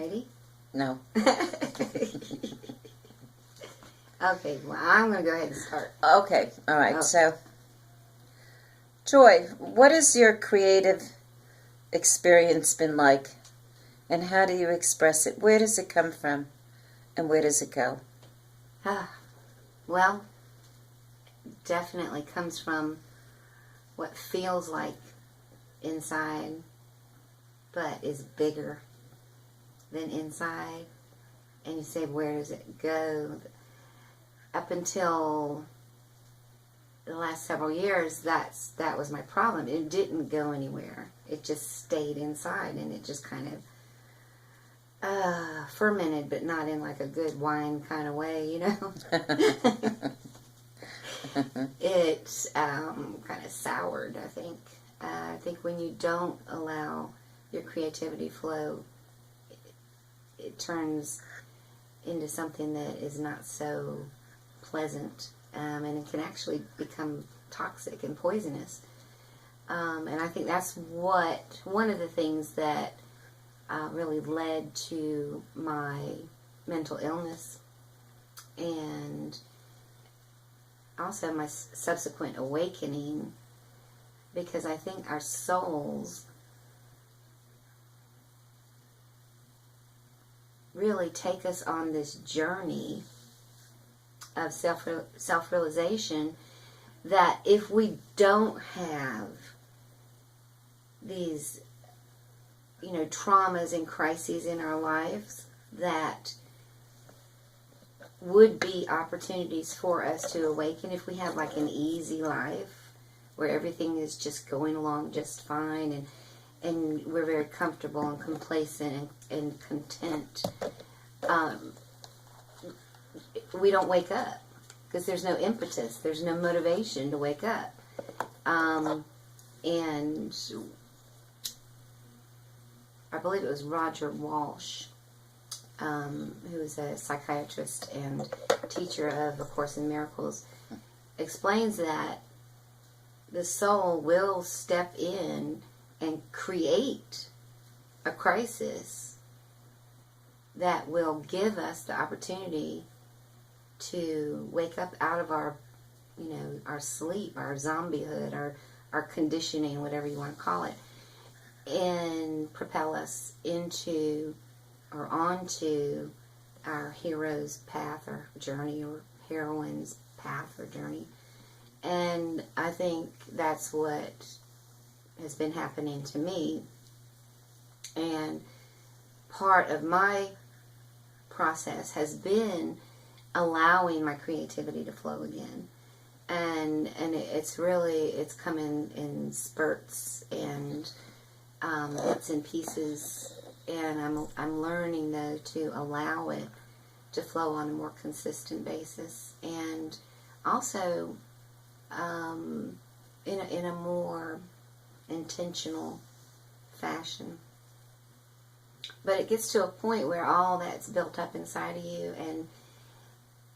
Ready? No. Okay, well, I'm going to go ahead and start. Okay, all right. Oh. So, Joy, what has your creative experience been like, and how do you express it? Where does it come from, and where does it go? Well, definitely comes from what feels like inside, but is bigger than inside. And you say, where does it go? Up until the last several years, that was my problem. It didn't go anywhere. It just stayed inside, and it just kind of fermented, but not in like a good wine kind of way, you know. It kind of soured, I think. I think when you don't allow your creativity flow, it turns into something that is not so pleasant, and it can actually become toxic and poisonous. And I think that's one of the things that really led to my mental illness, and also my subsequent awakening, because I think our souls really take us on this journey of self-realization, that if we don't have these, traumas and crises in our lives that would be opportunities for us to awaken, if we have like an easy life where everything is just going along just fine, and we're very comfortable and complacent and content, we don't wake up because there's no impetus, there's no motivation to wake up. And I believe it was Roger Walsh, who is a psychiatrist and teacher of A Course in Miracles, explains that the soul will step in and create a crisis that will give us the opportunity to wake up out of our sleep, our zombiehood, our conditioning, whatever you want to call it, and propel us into or onto our hero's path or journey, or heroine's path or journey. And I think that's what has been happening to me. And part of my process has been allowing my creativity to flow again. And it's come in spurts and bits and pieces, and I'm learning though to allow it to flow on a more consistent basis, and also in a more intentional fashion. But it gets to a point where all that's built up inside of you, and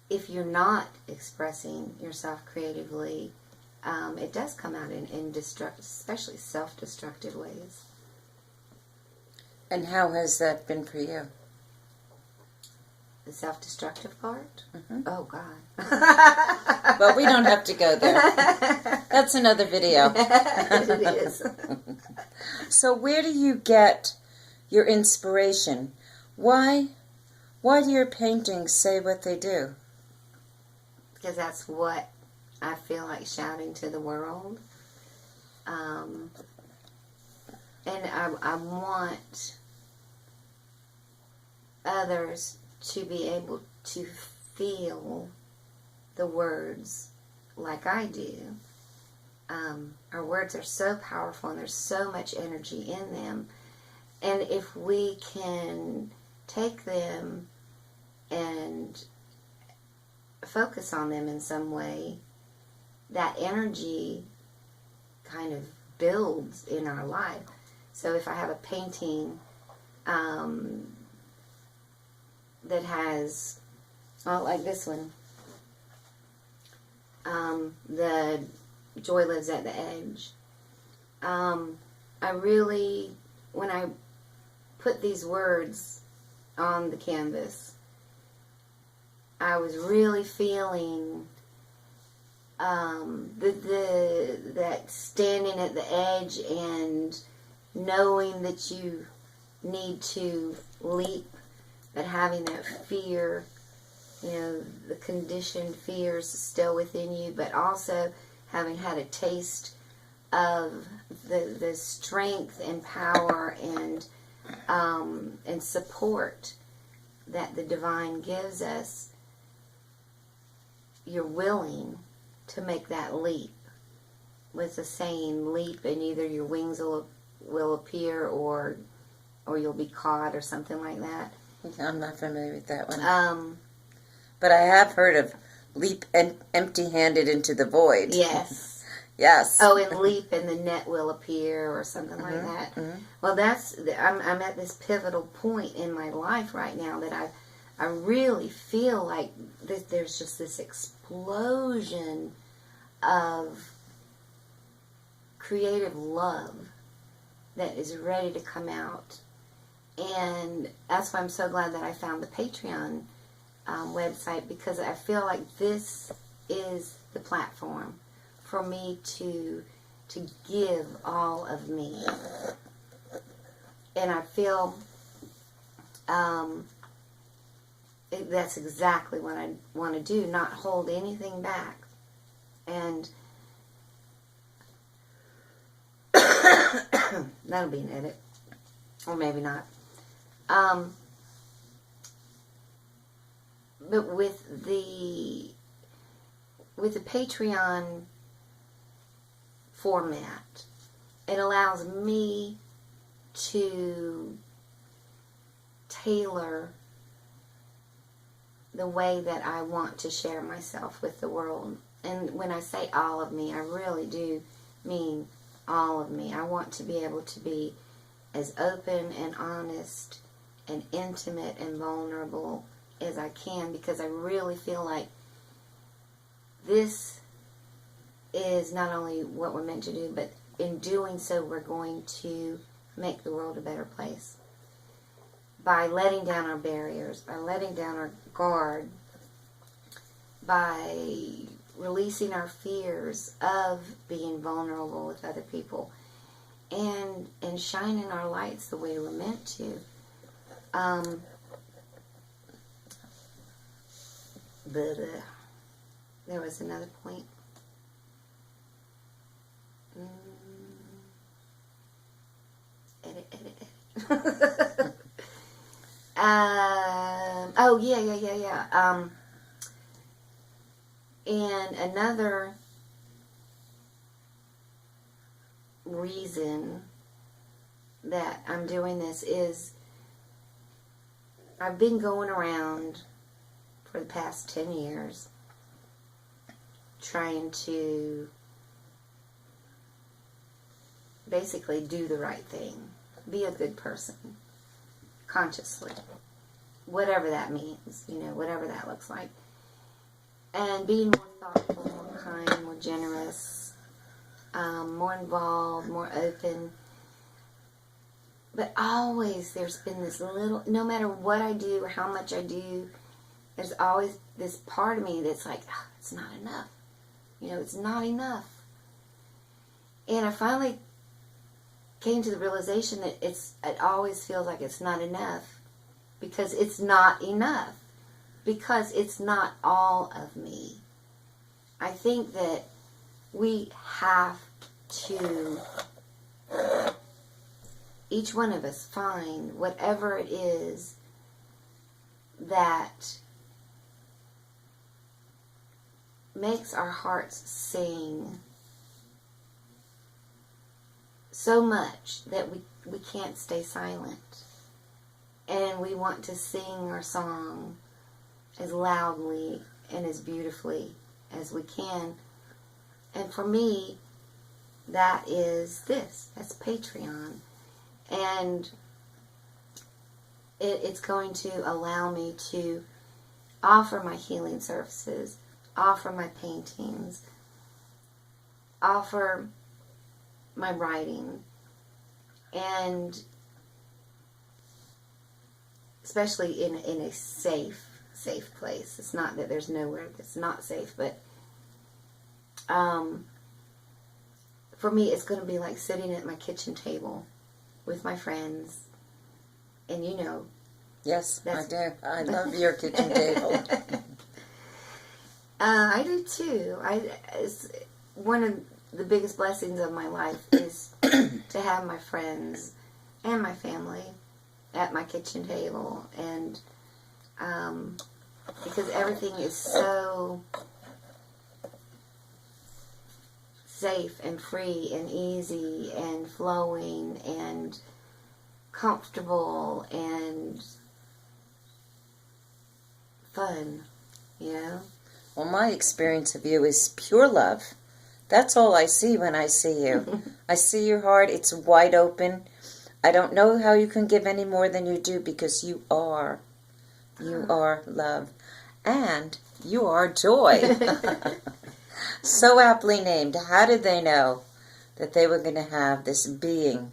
if you're not expressing yourself creatively, it does come out in especially self-destructive ways. And how has that been for you? The self-destructive part? Mm-hmm. Oh, God. Well, we don't have to go there. That's another video. It is. So where do you get your inspiration? Why do your paintings say what they do? Because that's what I feel like shouting to the world. And I want others to be able to feel the words like I do. Our words are so powerful, and there's so much energy in them. And if we can take them and focus on them in some way, that energy kind of builds in our life. So if I have a painting that has, like this one, the Joy Lives at the Edge, I really, when I put these words on the canvas, I was really feeling that standing at the edge and knowing that you need to leap, but having that fear, the conditioned fears still within you, but also having had a taste of the strength and power and support that the divine gives us. You're willing to make that leap, with the saying, leap and either your wings will appear or you'll be caught or something like that. I'm not familiar with that one. But I have heard of leap empty-handed into the void. Yes. Yes. Oh, and leap and the net will appear or something like that. Mm-hmm. Well, I'm at this pivotal point in my life right now that I really feel like there's just this explosion of creative love that is ready to come out. And that's why I'm so glad that I found the Patreon website, because I feel like this is the platform for me to give all of me. And I feel that's exactly what I want to do, not hold anything back. And that'll be an edit. Or maybe not. But with the Patreon format, it allows me to tailor the way that I want to share myself with the world. And when I say all of me, I really do mean all of me. I want to be able to be as open and honest and intimate and vulnerable as I can, because I really feel like this is not only what we're meant to do, but in doing so, we're going to make the world a better place. By letting down our barriers, by letting down our guard, by releasing our fears of being vulnerable with other people, and shining our lights the way we're meant to. But there was another point. Edit. Oh, yeah. And another reason that I'm doing this is I've been going around for the past 10 years trying to basically do the right thing, be a good person, consciously, whatever that means, whatever that looks like, and being more thoughtful, more kind, more generous, more involved, more open. But always there's been this little, no matter what I do or how much I do, there's always this part of me that's like, it's not enough. It's not enough. And I finally came to the realization that it always feels like it's not enough, because it's not enough. Because it's not all of me. I think that we have to, each one of us, find whatever it is that makes our hearts sing so much that we can't stay silent. And we want to sing our song as loudly and as beautifully as we can. And for me, that is this. That's Patreon. And it's going to allow me to offer my healing services, offer my paintings, offer my writing, and especially in a safe place. It's not that there's nowhere that's not safe, but for me, it's going to be like sitting at my kitchen table with my friends, and Yes, I do. I love your kitchen table. I do too. It's one of the biggest blessings of my life is to have my friends and my family at my kitchen table, and because everything is so safe and free and easy and flowing and comfortable and fun, Well, my experience of you is pure love. That's all I see when I see you. I see your heart. It's wide open. I don't know how you can give any more than you do because you are. You are love. And you are joy. So aptly named. How did they know that they were going to have this being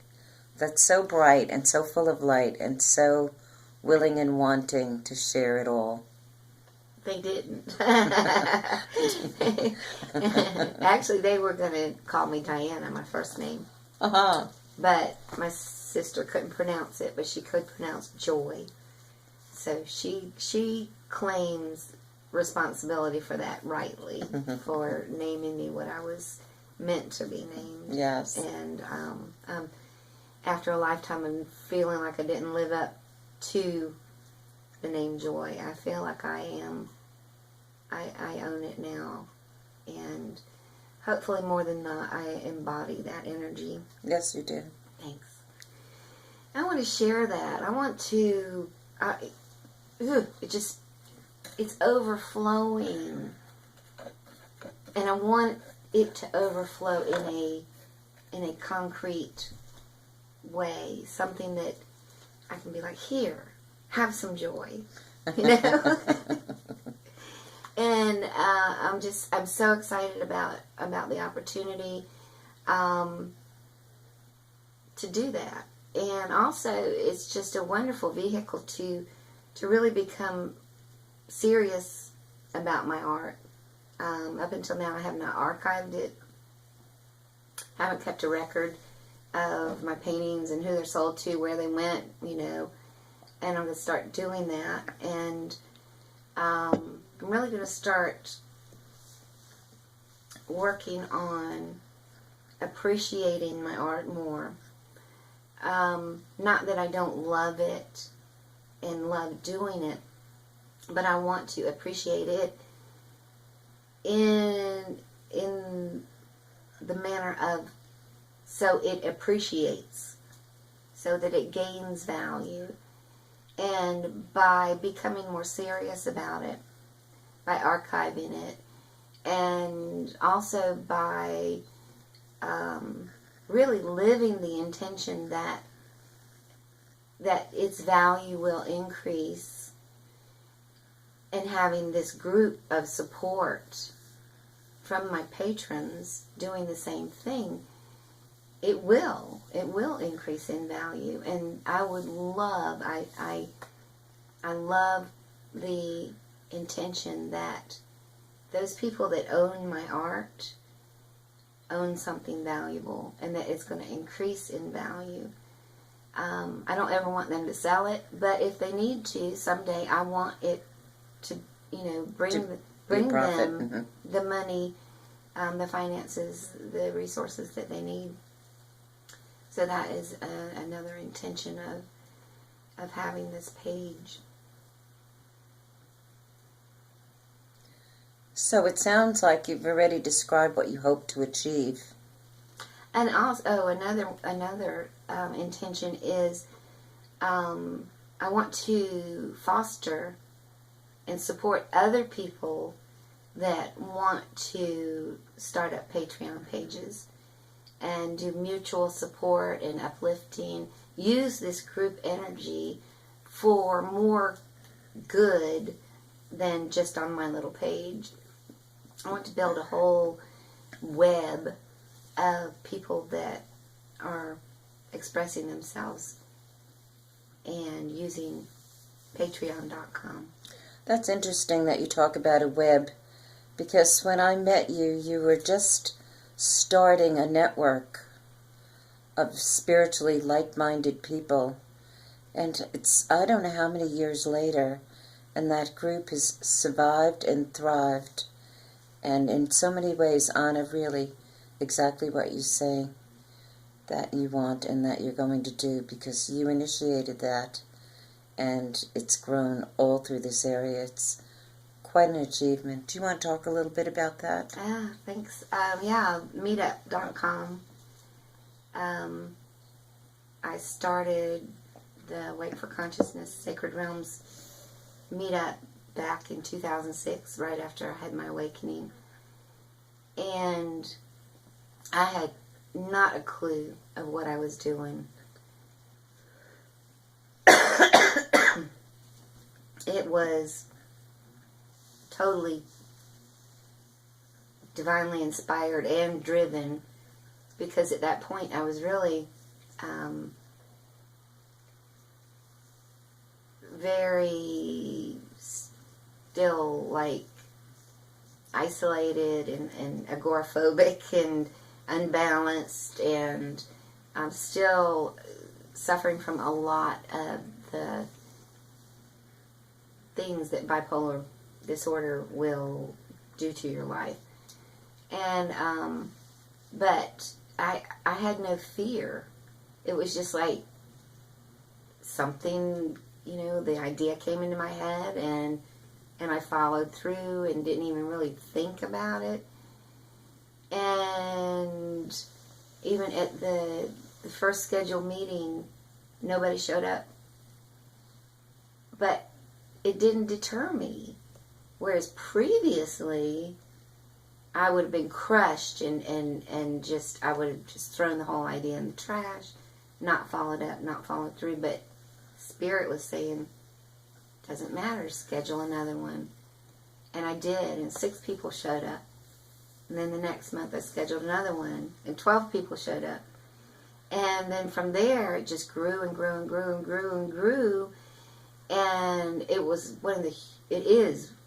that's so bright and so full of light and so willing and wanting to share it all? They didn't. Actually, they were going to call me Diana, my first name. Uh-huh. But my sister couldn't pronounce it, but she could pronounce joy. So she claims responsibility for that rightly, for naming me what I was meant to be named. Yes. And after a lifetime of feeling like I didn't live up to the name Joy, I feel like I am. I own it now, and hopefully more than not, I embody that energy. Yes, you do. Thanks. I want to share that. I want to. It's overflowing, and I want it to overflow in a concrete way, something that I can be like, here, have some joy, And I'm so excited about the opportunity to do that, and also it's just a wonderful vehicle to really become serious about my art. Up until now, I have not archived it. I haven't kept a record of my paintings and who they're sold to, where they went, and I'm going to start doing that. And I'm really going to start working on appreciating my art more. Not that I don't love it and love doing it, but I want to appreciate it in the manner of so it appreciates, so that it gains value. And by becoming more serious about it, by archiving it, and also by really living the intention that its value will increase, and having this group of support from my patrons doing the same thing, it will increase in value. And I would love, I love the intention that those people that own my art own something valuable, and that it's going to increase in value. I don't ever want them to sell it, but if they need to someday, I want it to, bring them the money, the finances, the resources that they need. So that is another intention of having this page. So it sounds like you've already described what you hope to achieve. And also, another intention is I want to foster and support other people that want to start up Patreon pages and do mutual support and uplifting. Use this group energy for more good than just on my little page. I want to build a whole web of people that are expressing themselves and using Patreon.com. That's interesting that you talk about a web, because when I met you, you were just starting a network of spiritually like-minded people. And it's, I don't know how many years later, and that group has survived and thrived. And in so many ways, Anna, really exactly what you say that you want and that you're going to do, because you initiated that. And it's grown all through this area. It's quite an achievement. Do you want to talk a little bit about that? Thanks. Meetup.com. I started the Wake for Consciousness Sacred Realms meetup back in 2006, right after I had my awakening. And I had not a clue of what I was doing. It was totally divinely inspired and driven, because at that point I was really very still like isolated and agoraphobic and unbalanced, and I'm still suffering from a lot of the things that bipolar disorder will do to your life. And but I had no fear. It was just like something, the idea came into my head, and I followed through and didn't even really think about it. And even at the first scheduled meeting, nobody showed up. But it didn't deter me. Whereas previously, I would have been crushed and just, I would have just thrown the whole idea in the trash, not followed up, not followed through. But Spirit was saying, doesn't matter, schedule another one. And I did, and 6 people showed up. And then the next month I scheduled another one, and 12 people showed up. And then from there, it just grew and grew and grew and grew and grew. And it is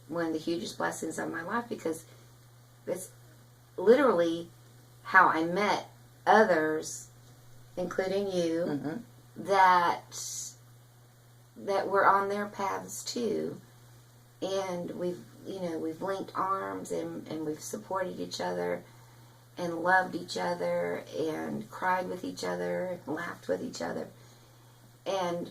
one of the hugest blessings of my life, because it's literally how I met others, including you, that were on their paths too. And we've linked arms and we've supported each other and loved each other and cried with each other and laughed with each other. And